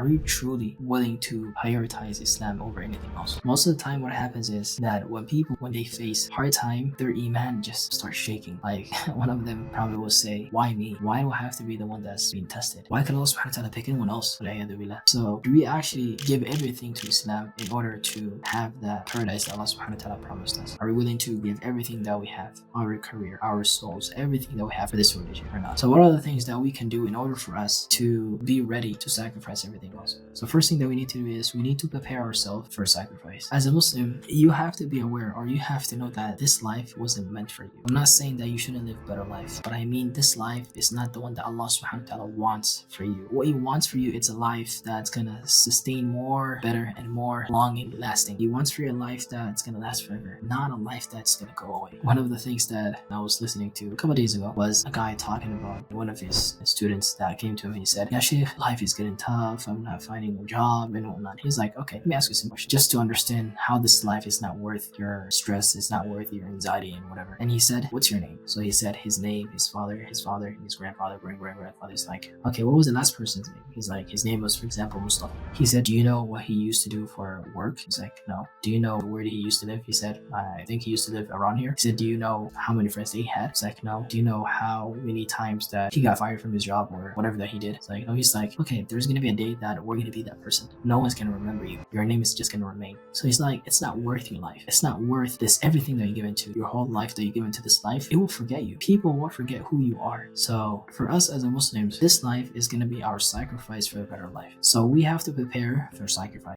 Are you truly willing to prioritize Islam over anything else? Most of the time what happens is that when they face hard time, their Iman just starts shaking. Like one of them probably will say, why me? Why do I have to be the one that's being tested? Why could Allah subhanahu wa ta'ala pick anyone else? So do we actually give everything to Islam in order to have that paradise that Allah subhanahu wa ta'ala promised us? Are we willing to give everything that we have, our career, our souls, everything that we have for this religion or not? So what are the things that we can do in order for us to be ready to sacrifice everything else? So first thing that we need to do is we need to prepare ourselves for sacrifice. As a Muslim, you have to be aware, or you have to know that this life wasn't meant for you. I'm not saying that you shouldn't live a better life, but I mean this life is not the one that Allah subhanahu wa ta'ala wants for you. What He wants for you, it's a life that's gonna sustain more, better, and more long and lasting. He wants for your life that's gonna last forever, not a life that's gonna go away. One of the things that I was listening to a couple of days ago was a guy talking about one of his students that came to him and he said, yeah, Sheikh, life is getting tough, I'm not finding a job and whatnot. He's like, okay, let me ask you some questions just to understand how this life is not worth your stress, it's not worth your anxiety and whatever. And he said, what's your name? So he said his name, his father, his grandfather, great-grandfather. He's like, okay, what was the last person's name? He's like, his name was, for example, Mustafa. He said, do you know what he used to do for work? He's like, no. Do you know where he used to live? He said, I think he used to live around here. He said, do you know how many friends that he had? He's like, no. Do you know how many times that he got fired from his job or whatever that he did? It's like, no. He's like, okay, there's gonna be a day that we're gonna be that person. No one's gonna remember you. Your name is just gonna remain. So he's like, it's not worth your life. It's not worth this everything that you give into your whole life that you give into this life. It will forget you. People will forget who you are. So for us as a Muslims, this life is gonna be our sacrifice for a better life. So we have to prepare for sacrifice.